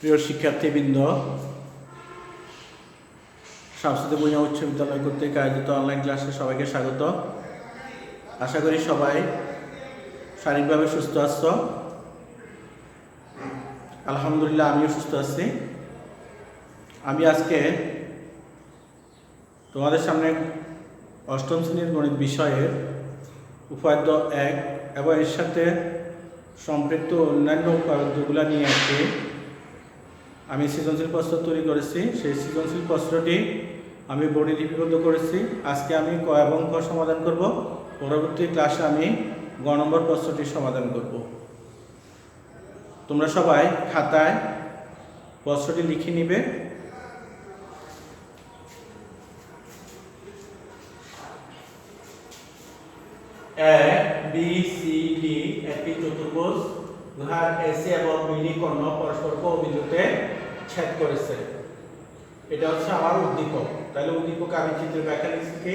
প্রিয় শিক্ষার্থীবৃন্দ, শামসুদ্দিন ভূঁইয়া উচ্চ বিদ্যালয় কর্তৃক আয়োজিত অনলাইন ক্লাসে সবাইকে স্বাগত। আশা করি সবাই শারীরিকভাবে সুস্থ আছো। আলহামদুলিল্লাহ, আমিও সুস্থ আছি। আমি আজকে তোমাদের সামনে অষ্টম শ্রেণীর গণিত বিষয়ের উপাদ্য 1 এবং এর সাথে সম্পৃক্ত অন্যান্য উপাদ্যগুলো নিয়ে আমি সৃজনশীল প্রশ্ন তৈরি করেছি। সেই সৃজনশীল প্রশ্নটি আমি বোর্ডে লিপিবদ্ধ করেছি। আজকে আমি ক এবং খ সমাধান করব। পরবর্তী ক্লাসে আমি গ নম্বর প্রশ্নটি সমাধান করব। তোমরা সবাই খাতায় প্রশ্নটি লিখে নিবে। এ বি সি ডি একটি চতুর্ভুজ যার এসি এবং বিডি কর্ণ পরস্পরকে বিন্দুতে ছেদ করেছে। এটা হচ্ছে আমার উদ্দীপক। তাহলে উদ্দীপক আমি চিত্র ব্যাখ্যা লিখছি।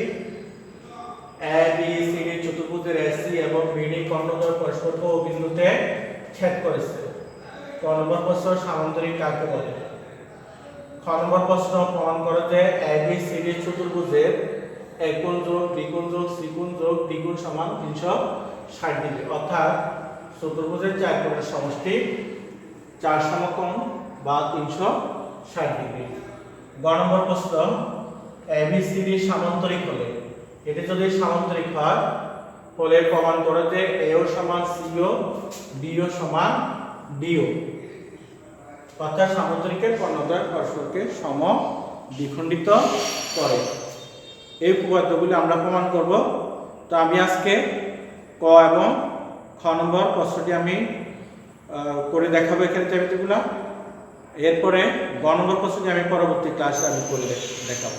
এ বি সি ডি চতুর্ভুজের এসি এবং বিডি কর্ণদ্বয় পরস্পরকে বিন্দুতে ছেদ করেছে। ক নম্বর প্রশ্ন, সামান্তরিক কাকে বলে? খ নম্বর প্রশ্ন, প্রমাণ করো যে এ বি সি ডি চতুর্ভুজের এক কোণ যোগ বি কোণ যোগ সি কোণ যোগ ডি কোণ সমান 360 ডিগ্রি, অর্থাৎ চতুর্ভুজের 4 কোণের সমষ্টি 4 সমকোণ বা 360 ডিগ্রি। গ নম্বর প্রশ্ন, এবিসিডি সামান্তরিক হলে, এটি যদি সামান্তরিক হয় হলে প্রমাণ করে যে এও সমান সিও বিও সমান ডিও, অর্থাৎ সামান্তরিকের কর্ণদ্বয় পরস্পরকে সম দ্বিখণ্ডিত করে। এই উপপাদ্যগুলি আমরা প্রমাণ করব। তো আমি আজকে ক এবং খ নম্বর প্রশ্নটি আমি করে দেখাবো এখানে জ্যামিতিগুলো। এরপরে গ নম্বর প্রশ্নটি আমি পরবর্তী ক্লাসে আমি করে দেখাবো।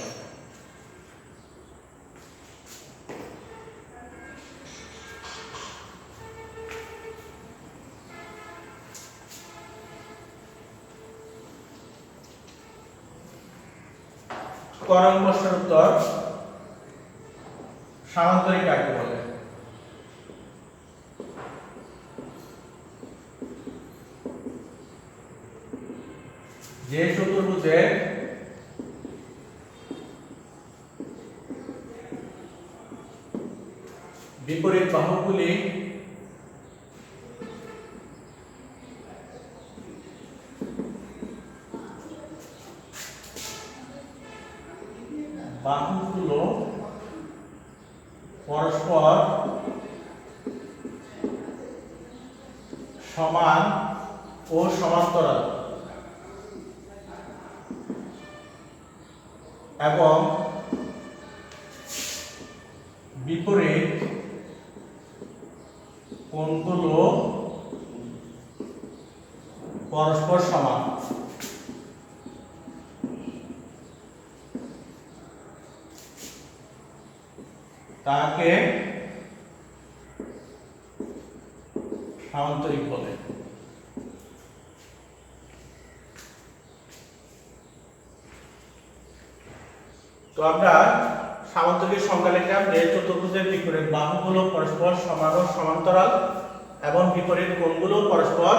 ক নম্বর প্রশ্নের উত্তর, সামান্তরিক কাকে বলে? যে চতুর্ভুজের বিপরীত বাহুগুলি বাহুগুলো পরস্পর সমান ও সমান্তরাল এবং বিপরীত কোণগুলো পরস্পর সমান, তাকে সামান্তরিক বলে। তো আমরা সামান্তরিকের সংজ্ঞা লিখলাম যে চতুর্ভুজের বিপরীত বাহুগুলো পরস্পর সমান ও সমান্তরাল এবং বিপরীত কোণগুলো পরস্পর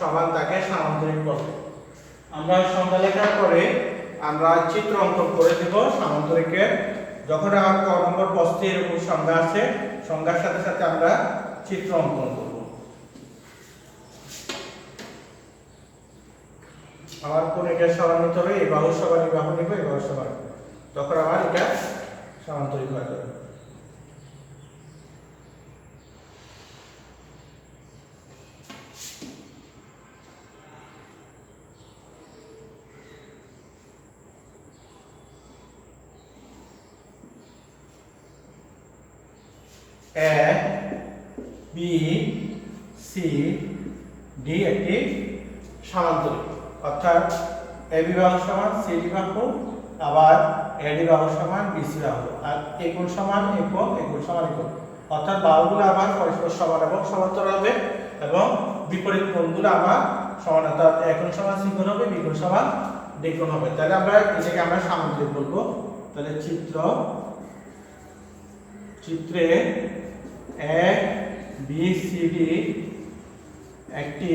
সমান, তাকে সামান্তরিক বলে। আমরা সংজ্ঞা লেখার পরে আমরা চিত্র অঙ্কন করে দেব সামান্তরিকের। যখন আমার ক নম্বর প্রশ্নে এরকম সংজ্ঞা আছে, সংজ্ঞার সাথে সাথে আমরা চিত্র অঙ্কন করব। আমার কোন এটা সমান নিতে হবে, এই বাহু সমান এই বাহু নিব, এই বাহু সমান, তখন আমার এটা সামান্তরিক হয়ে যাবে। এ বি সি ডি একটি সামান্তরিক, অর্থাৎ এ বি বাহু সমান সি ডি বাহু, আবার এ ডি বাহু সমান বি সি বাহু, আর এ কোণ সমান এ কোণ, এ কোণ সমান এ কোণ, অর্থাৎ বাহুগুলো আবার পরস্পর সমান এবং সমান্তরাল হবে এবং বিপরীত কোণগুলো আবার সমান, অর্থাৎ এ কোণ সমান সি কোণ হবে, বি কোণ সমান ডি কোণ হবে। তাহলে আমরা এটাকে আমরা সামান্তরিক বলবো। তাহলে চিত্রে এ বি সি ডি একটি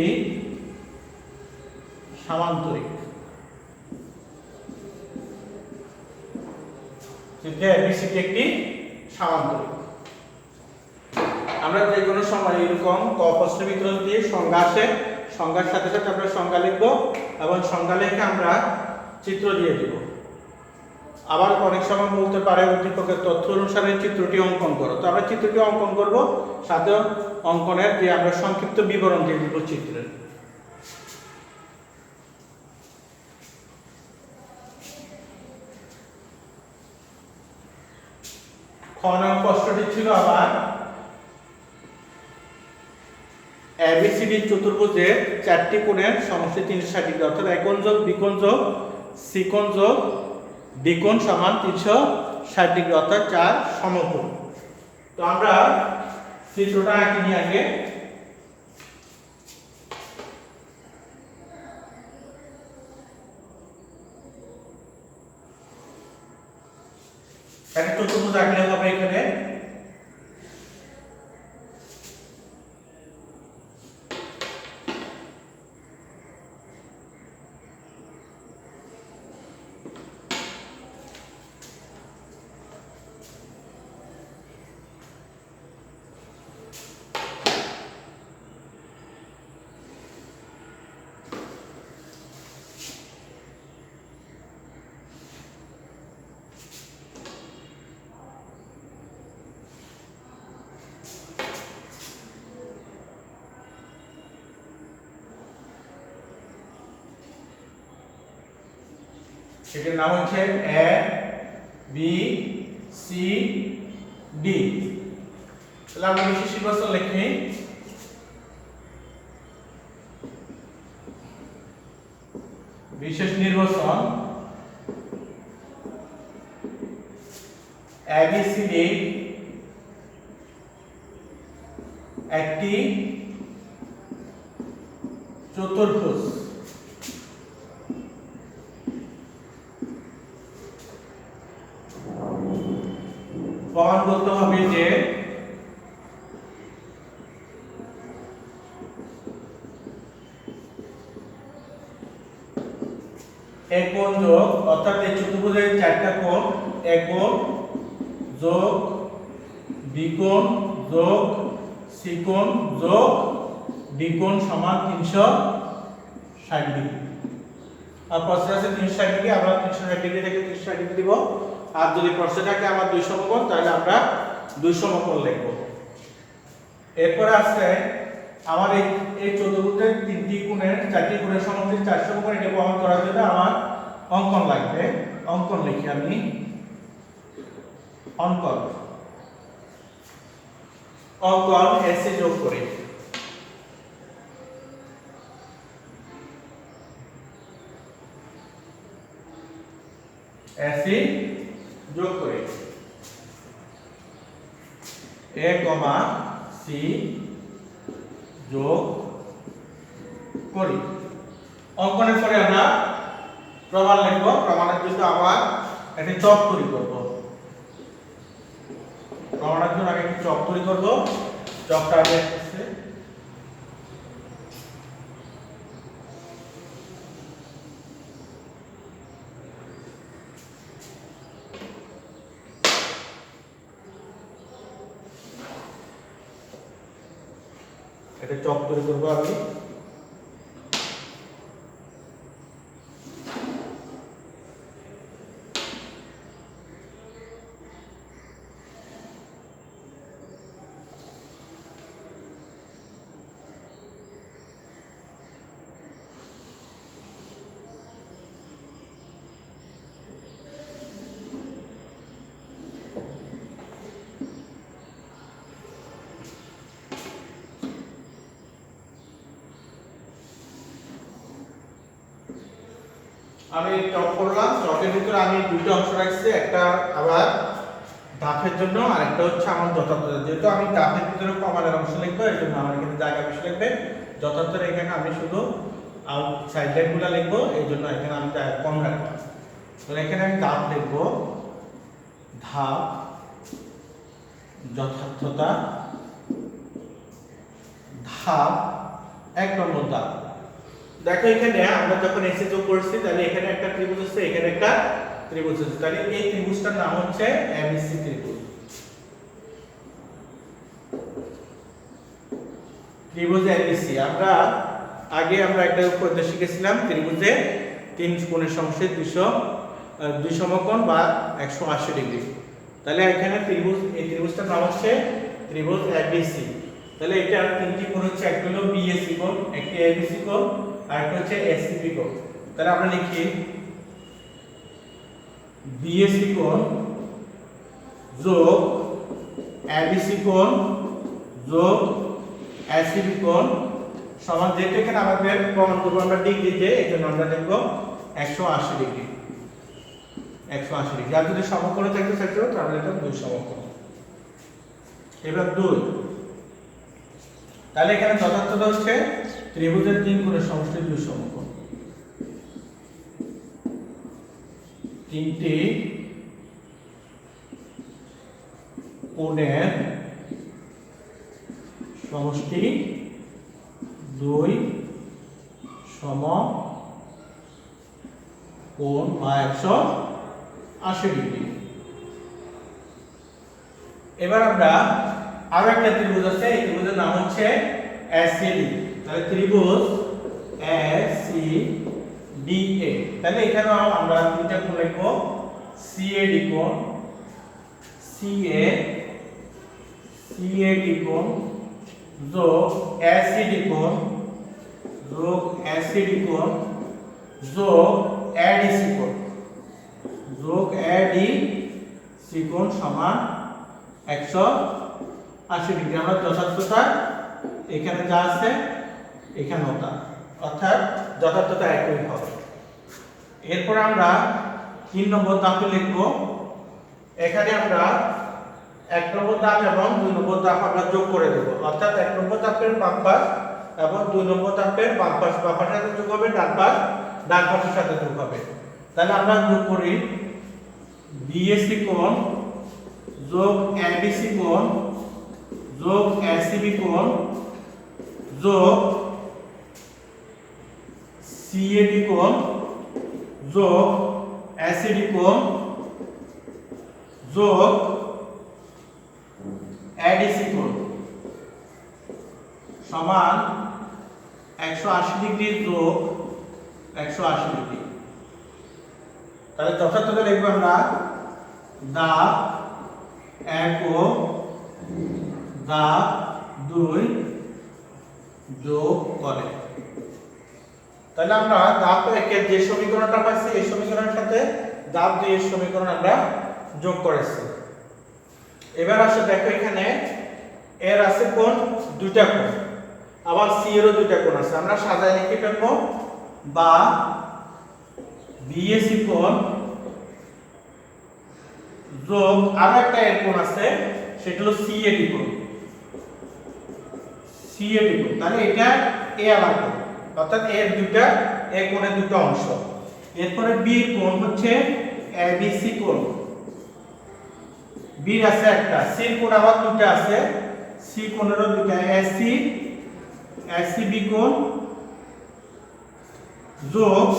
সামান্তরিক। চিত্রে এবিসিডি একটি সামান্তরিক। আমরা যে কোনো সময় এরকম ক প্রশ্নের ভিতর দিয়ে সংজ্ঞা আসে, সংজ্ঞার সাথে সাথে আমরা সংজ্ঞা লিখব এবং সংজ্ঞা লিখে আমরা চিত্র দিয়ে দিব। আবার অনেক সময় বলতে পারে উদ্দীপকের তথ্য অনুসারে চিত্রটি অঙ্কন করো, তো আমরা চিত্রটি অঙ্কন করব, সাথে অঙ্কনের যে আমরা সংক্ষিপ্ত বিবরণ দিয়ে দিব চিত্রের। খ নং প্রশ্নটি ছিল আবার এবিসিডি চতুর্ভুজের চারটি কোণের সমষ্টি 360 ডিগ্রি, অর্থাৎ একোণ যোগ বিকোণ যোগ সিকোণ যোগ দ্বিকোণ সমান 360 ডিগ্রি, অর্থাৎ 4 সমকোণ। তো আমরা চিত্রটা আঁকি নিয়ে আগে। একটা চতুর্ভুজ আঁকলে হবে এখানে সেটার নাম হচ্ছে এ বি সি ডি। তাহলে আমরা বিশেষ নির্বাচন লিখি। বিশেষ নির্বাচন এবিসিডি একটি চতুর্ভুজ। প্রমাণ করতে হবে যে একোণ যোগ, অর্থাৎ এই চতুর্ভুজের চারটা কোণ, একোণ যোগ বিকোণ যোগ সিকোণ যোগ দ্বিকোণ সমান 360 ডিগ্রি। আর প্রশ্ন আছে 360 ডিগ্রি, আমরা 360 ডিগ্রি থেকে 360 ডিগ্রি দিব। আর যদি প্রশ্ন থাকে আমার 2 সমকোণ, তাহলে আমরা 2 সমকোণ লিখব। এরপর আছে আমার এই চতুর্ভুজের তিনটি কোণের চারটি কোণের সমষ্টি 4 সমকোণ, এটা প্রমাণ করার জন্য আমার অঙ্কন লাগবে। অঙ্কন লিখি আমি। অঙ্কন এসে যোগ করি। এসি যোগ করি এ কমা সি যোগ করি। অঙ্কনের পরে আমরা প্রমাণ লিখব। প্রমাণের জন্য আবার একটি চক তৈরি করব। প্রমাণের জন্য আগে একটি চক তৈরি করব। চকটা আগে আছে এটা চক তৈরি করব আমি। আমি চক করলাম। চকের ভিতরে আমি দুইটা অংশ রাখছি, একটা আবার ধাপের জন্য আর একটা হচ্ছে আমার যথার্থ। যেহেতু আমি ধাপের ভিতরে প্রমাণের অংশ লিখবো, এই জন্য আমার এখানে জায়গা বেশি লাগবে। যথার্থ এখানে আমি শুধু সাইড লাইনগুলো লিখবো, এই জন্য এখানে আমি জায়গা কম রাখবো। তো এখানে আমি ধাপ লিখবো, ধাপ যথার্থতা, ধাপ 1 নম্বর ধাপ। দেখো এখানে আমরা যখন এসি যোগ করছি তাহলে এখানে একটা ত্রিভুজ আছে, এখানে একটা ত্রিভুজ আছে, তাহলে এই ত্রিভুজটার নাম হচ্ছে এবিসি ত্রিভুজ। ত্রিভুজ এবিসি আমরা আগে একটা পদ্ধতি শিখেছিলাম, ত্রিভুজে তিন কোণের সমষ্টি 2 সমকোণ বা 180 ডিগ্রি। তাহলে এখানে এই ত্রিভুজটার নাম হচ্ছে ত্রিভুজ এবিসি। তাহলে এটা তিনটি কোণ হচ্ছে, একটা হলো বিএসি কোণ, একটি এবিসি কোণ, আর একটা হচ্ছে এসিবি কোণ। তাহলে আমরা লিখি বিএসি কোণ যোগ এবিসি কোণ যোগ এসিবি কোণ সমান, যেটা এখানে আমাদের প্রমাণ করব আমরা ডিগ্রিতে, এই জন্য আমরা লিখব 180 ডিগ্রি। 180 ডিগ্রি। আর যদি সমকোণ থাকতে চাইতো তাহলে এটা 2 সমকোণ। এবার 2, তাহলে এখানে যথার্থতা হচ্ছে ত্রিভুজের 3 কোণের সমষ্টি 2 সমকোণ। 3টি কোণের সমষ্টি 2 সমকোণ বা 180 ডিগ্রি। এবার আমরা আরো একটা ত্রিভুজ আছে, এই ত্রিভুজের নাম হচ্ছে এসিডি। তাহলে ত্রিভুজ এসিডিএ। তাহলে এখানেও আমরা তিনটা কোণ লিখব, সিএডি কোণ, সিএডি কোণ যোগ এসিডি কোণ যোগ এসিডি কোণ যোগ এডিসি কোণ যোগ এডিসি কোণ সমান 180 ডিগ্রি। আমরা যথার্থতা এখানে যা আছে এখানেও তা, অর্থাৎ যথার্থতা একই হবে। এরপর আমরা 3 নম্বর ধাপে লিখব। এখানে আমরা 1 নম্বর ধাপ এবং 2 নম্বর ধাপ আমরা যোগ করে দেব, অর্থাৎ 1 নম্বর ধাপের বাম পাশ এবং 2 নম্বর ধাপের বাম পাশ বাম পাশের সাথে যোগ হবে, ডান পাশের সাথে যোগ হবে। তাহলে আমরা যোগ করি বিএসি কোণ যোগ এবিসি কোণ যোগ এসিবি কোণ যোগ সিএডি কোণ যোগ এসিডি কোণ যোগ এডিসি কোণ সমান 180 ডিগ্রি যোগ 180 ডিগ্রি। তাহলে যথার্থতা লিখব আমরা ধাপ 1 ও ধাপ 2 যোগ করে। তাহলে আমরা ধাপ 1 এর যে সমীকরণটা পাচ্ছি এই সমীকরণের সাথে ধাপ 2 এর সমীকরণ আমরা যোগ করেছি। এবার আসলে দেখো এখানে এর আছে কোণ 2টা কোণ, আবার সি এরও 2টা কোণ আছে। আমরা সাজায় লিখে ফেলবো বা বিএসি কোণ যোগ আরো একটা এর কোণ আছে, সেটা হলো সিএডি কোণ। সিএডি কোণ, তাহলে এটা এ আবার কোণ, অর্থাৎ এর দুটো এ কোণের দুটো অংশ। এরপরে বি কোণ হচ্ছে এবিসি কোণ। বি আছে একটা, সি কোণ আবার দুটো আছে, সি কোণেরও দুটো, এসিবি কোণ যোগ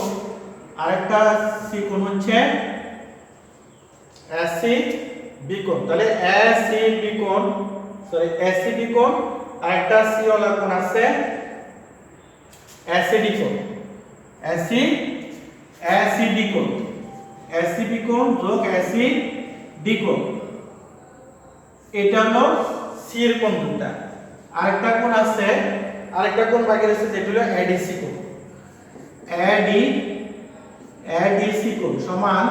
আরেকটা সি কোণ হচ্ছে এসিবি কোণ। তাহলে এসিবি কোণ, সরি এসিবি কোণ, আরেকটা সি ওয়ালা কোণ আছে এসিডি কোণ। এসিডি কোণ, এসিবি কোণ যোগ এসিডি কোণ, এটা হলো সি এর কোণ দুটো। আরেকটা কোণ আছে, আরেকটা কোণ বাকি রয়েছে যেটা হলো এডিসি কোণ। এডিসি কোণ সমান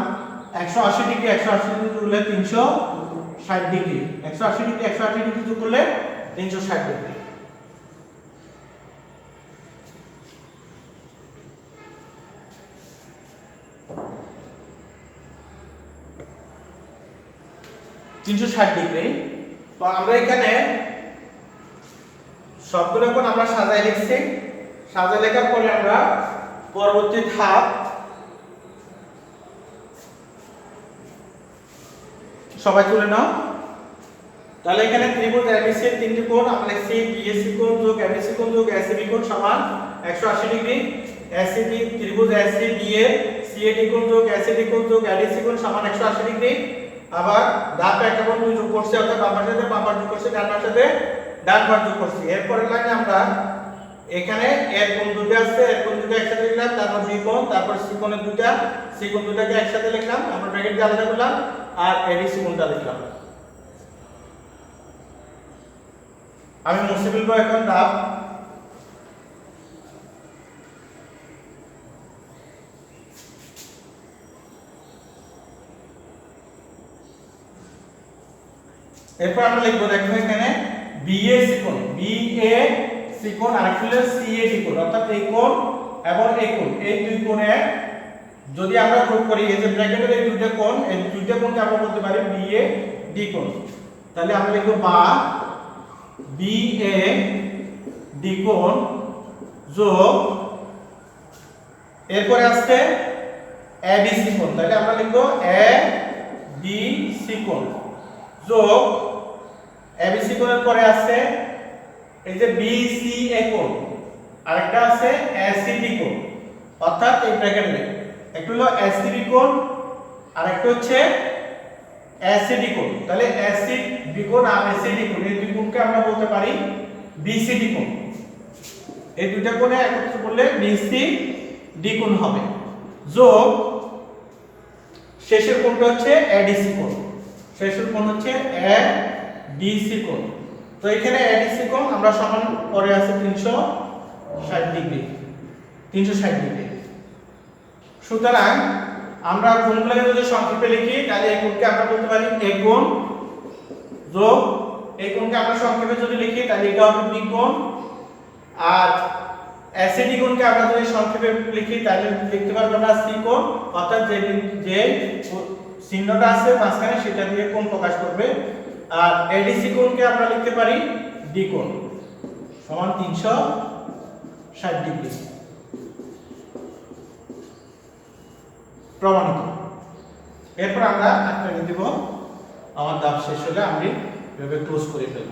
180 ডিগ্রি 180 ডিগ্রি যোগ করলে 360 ডিগ্রি, 180 ডিগ্রি 180 ডিগ্রি যোগ করলে 360 ডিগ্রি। তো আমরা এখানে সবগুলো কোণ আমরা সাজায় লিখছি। সাজায় লেখার পরে আমরা পরবর্তী ধাপ সবাই তুলে নাও। তাহলে এখানে ত্রিভুজ এবিসি এর তিনটি কোণ আমরা লিখছি, বিএসি কোণ যোগ এবিসি কোণ যোগ এসিবি কোণ সমান 180 ডিগ্রি। এসিডি ত্রিভুজ এসিডি এর সিএডি কোণ যোগ এসিডি কোণ যোগ এডিসি কোণ সমান 180 ডিগ্রি। আবার ধাপ 1 এবং 2 যোগ করছি, অর্থাৎ বাম পাশের সাথে বাম পাশ যোগ করছি, ডান পাশের সাথে ডান পাশ যোগ করছি। এরপরের লাইনে আমরা এখানে এর কোণ দুটো আছে, এর কোণ দুটো একসাথে লিখলাম, তারপর বি কোণ, তারপর সি কোণের দুটো, সি কোণ দুটোকে একসাথে লিখলাম, আমরা ব্র্যাকেট দিয়ে আলাদা করলাম, আর এডিসি কোণটা লিখলাম। আমি মুছে ফেলবো এখন ধাপ। এরপর আমরা লিখবো, দেখো এখানে বিএসি কোণ, বিএসি কোণ আর হলো সিএডি কোণ, অর্থাৎ এই কোণ এবং এই কোণ, এই দুই কোণে যদি আমরা যোগ করি, এই যে ব্র্যাকেটের এই দুইটা কোণ, এই দুইটা কোণকে আমরা বলতে পারি বিএডি কোণ। তাহলে আমরা লিখবো বা বিএডি কোণ যোগ, এরপরে আসছে এবিসি কোণ, তাহলে আমরা লিখবো এবিসি কোণ যোগ এবিসি কোণের পরে আছে এই যে বিসিএ কোণ, আরেকটা আছে এসিডি কোণ, অর্থাৎ এই ব্র্যাকেটে একটা হলো এসিডি কোণ আর একটা হচ্ছে এসিডি কোণ। তাহলে এসিডি কোণ আর এসিডি কোণ এই দুই কোণকে আমরা বলতে পারি বিসিডি কোণ। এই দুইটা কোণে একত্র করলে বিসিডি কোণ হবে, যোগ শেষের কোণটা হচ্ছে এডিসি কোণ, শেষের কোণ হচ্ছে এডিসি কোণ। তো এখানে এডিসি কোণ আমরা সমান পরে আছে 360 ডিগ্রি, 360 ডিগ্রি। সুতরাং আমরা কোণগুলোকে যদি সংক্ষেপে লিখি, তাহলে এই কোণকে আমরা বলতে পারি এ কোণ যোগ এই কোণকে আমরা সংক্ষেপে যদি লিখি, তাহলে এটা হবে বি কোণ, আর এসিডি কোণকে আমরা যদি সংক্ষেপে লিখি, তাহলে লিখতে পারবো আমরা সি কোণ, অর্থাৎ যে চিহ্নটা আছে মাঝখানে সেটা দিয়ে কোণ প্রকাশ করবে। আর এডিসি কোণকে আমরা লিখতে পারি ডি কোণ সমান 360 ডিগ্রি। প্রমাণিত। এরপর আমরা আপনাকে দিব, আমার ধাপ শেষ হলে আমি এভাবে ক্লোজ করে ফেলব।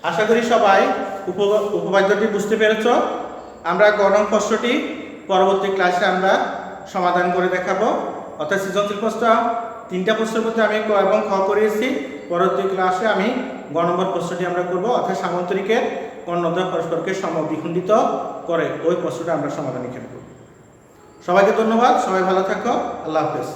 আশা করি সবাই উপপাদ্যটি বুঝতে পেরেছ। আমরা গ নং প্রশ্নটি পরবর্তী ক্লাসে আমরা সমাধান করে দেখাবো, অর্থাৎ সৃজনশীল প্রশ্ন 3টা প্রশ্নের মধ্যে আমি ক এবং খ করিয়েছি। পরবর্তী ক্লাসে আমি গ নম্বর প্রশ্নটি আমরা করব, অর্থাৎ সামান্তরিকের কর্ণদ্বয় পরস্পরকে সমদ্বিখণ্ডিত করে ওই প্রশ্নটা আমরা সমাধান এখানে করব। সবাইকে ধন্যবাদ, সবাই ভালো থাকো, আল্লাহ হাফেজ।